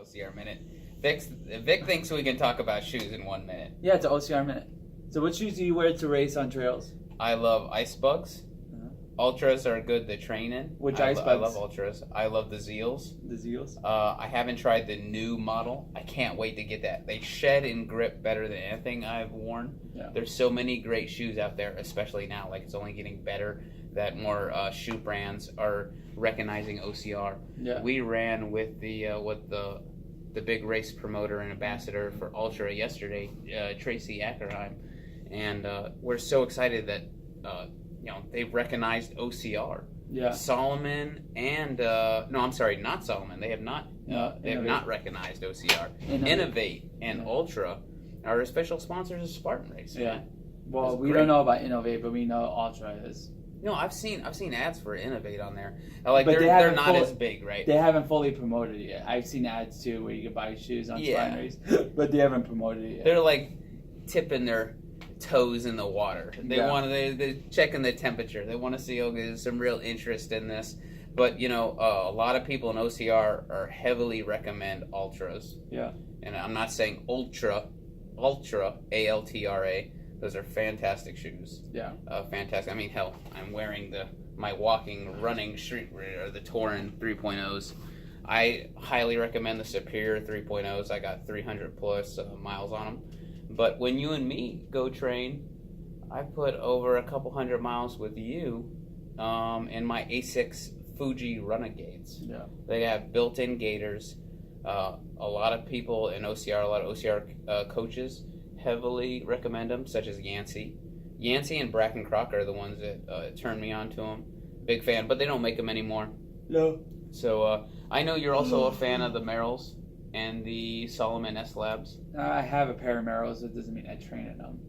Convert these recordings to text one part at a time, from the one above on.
OCR minute. Vic thinks we can talk about shoes in 1 minute. Yeah, it's an OCR minute. So what shoes do you wear to race on trails? I love ice bugs. Ultras are good to train in. Which ice bugs? I love ultras. I love the Zeals. The Zeals? I haven't tried the new model. I can't wait to get that. They shed and grip better than anything I've worn. Yeah. There's so many great shoes out there, especially now. Like, it's only getting better that more shoe brands are recognizing OCR. Yeah. We ran with the big race promoter and ambassador for Ultra yesterday, Tracy Ackerheim, and we're so excited that they've recognized OCR. Yeah. Solomon and no, I'm sorry, not Solomon. They have not. They have not recognized OCR. Innovate and Ultra are official sponsors of Spartan Race. Yeah. Man. Well, we don't know about Innovate, but we know Ultra is. No, I've seen ads for Innovate on there. Like, they're not as big, right? They haven't fully promoted it yet. I've seen ads too where you can buy shoes on Spartan Race, but they haven't promoted it yet. They're like tipping their toes in the water. They're checking the temperature. They want to see, okay, there's some real interest in this. But a lot of people in OCR are heavily recommend Ultras. Yeah. And I'm not saying Ultra, ALTRA. Those are fantastic shoes. Yeah. Fantastic. I mean, hell, I'm wearing my running street or the Torin 3.0s. I highly recommend the Superior 3.0s. I got 300 plus miles on them. But when you and me go train, I put over a couple hundred miles with you in my A6 Fuji Renegades. Yeah. They have built-in gaiters. A lot of people in OCR, a lot of OCR coaches heavily recommend them, such as Yancey. Yancey and Bracken Crocker are the ones that turned me on to them. Big fan, but they don't make them anymore. No. So I know you're also a fan of the Merrells and the Solomon S Labs. I have a pair of Merrells. It doesn't mean I train in them.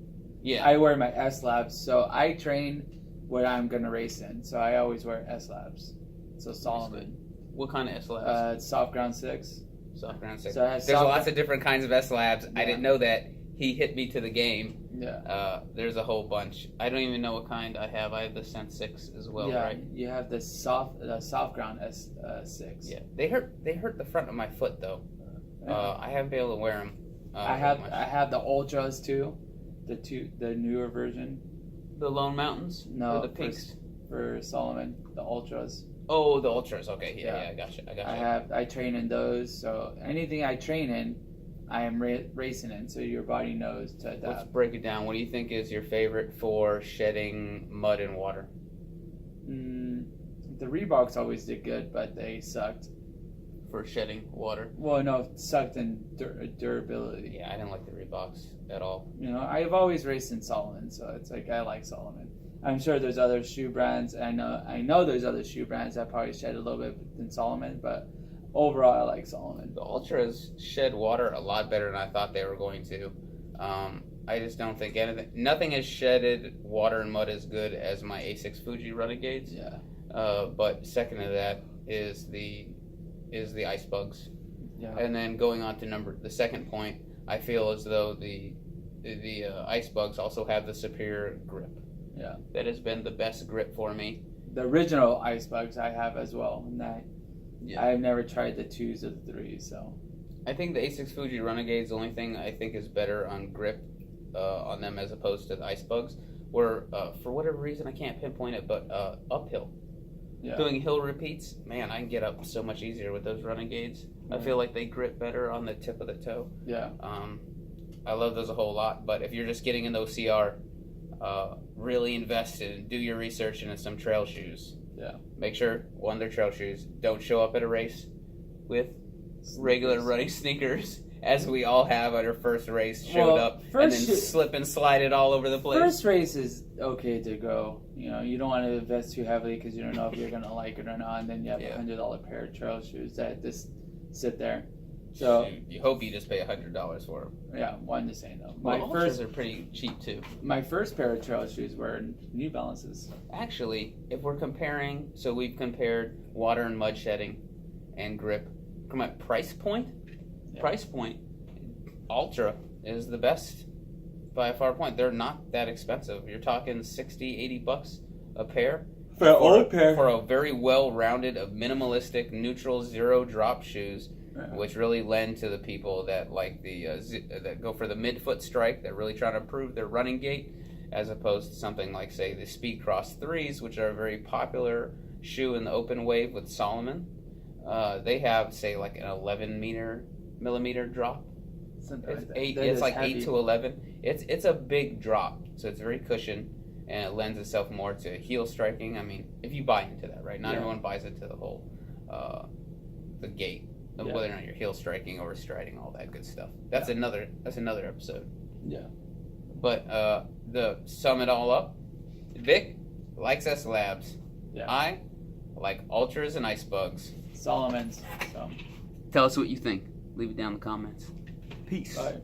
Yeah. I wear my S Labs, so I train what I'm going to race in. So I always wear S Labs. So Solomon. What kind of S Labs? Soft ground 6. Soft ground 6. So there's lots of different kinds of S Labs. Yeah. I didn't know that. He hit me to the game. Yeah. There's a whole bunch. I don't even know what kind I have. I have the Sense 6 as well, right? You have the soft ground S6. Yeah. They hurt the front of my foot though. I haven't been able to wear them. I have the Ultras too, the newer version. The Lone Mountains? No, or the pinks for Solomon, the Ultras. Oh, the Ultras. Okay, yeah, I gotcha. I train in those, so anything I train in, I am racing in, so your body knows to adapt. Let's break it down. What do you think is your favorite for shedding mud and water? The Reeboks always did good, but they sucked. For shedding water? Well, no, sucked in durability. Yeah, I didn't like the Reeboks at all. I've always raced in Solomon, so it's like I like Solomon. I'm sure there's other shoe brands. I know there's other shoe brands that probably shed a little bit than Solomon, but overall, I like Solomon. The Ultras shed water a lot better than I thought they were going to. I just don't think nothing has shedded water and mud as good as my A6 Fuji Renegades. Yeah. But second to that is the ice bugs. Yeah. And then going on to the second point, I feel as though the ice bugs also have the superior grip. Yeah. That has been the best grip for me. The original ice bugs I have as well, and I've never tried the 2s or the 3s, so. I think the A6 Fuji Renegades, the only thing I think is better on grip on them as opposed to the ice bugs, were for whatever reason I can't pinpoint it, but uphill. Yeah. Doing hill repeats, man, I can get up so much easier with those Renegades. I feel like they grip better on the tip of the toe. Yeah. I love those a whole lot, but if you're just getting in the OCR, really invest in, do your research into some trail shoes. Yeah. Make sure, they're trail shoes. Don't show up at a race with regular running sneakers, as we all have at our first race, showed up and then slip and slide it all over the place. First race is okay to go. You don't want to invest too heavily because you don't know if you're going to like it or not, and then you have a $100 pair of trail shoes that just sit there. So you hope you just pay $100 for them. Yeah, one to say no. My first are pretty cheap too. My first pair of trail shoes were New Balances. Actually, if we're comparing, so we've compared water and mud shedding and grip. Come on, price point. Ultra is the best by a far point. They're not that expensive. You're talking $60, $80 a pair. For an old pair. For a very well-rounded, minimalistic, neutral, zero drop shoes. which really lend to the people that like the that go for the midfoot strike, that really try to improve their running gait, as opposed to something like, say, the Speed Cross 3s, which are a very popular shoe in the open wave with Salomon. They have, say, like an 11 millimeter drop. It's like heavy. 8 to 11. It's a big drop, so it's very cushioned, and it lends itself more to heel striking. I mean, if you buy into that, right? Not everyone buys into the whole the gait of whether or not you're heel striking or striding, all that good stuff. That's another episode. Yeah. But the sum it all up, Vic likes S Labs. Yeah. I like Ultras and Ice Bugs. Solomon's. So. Tell us what you think. Leave it down in the comments. Peace. Bye.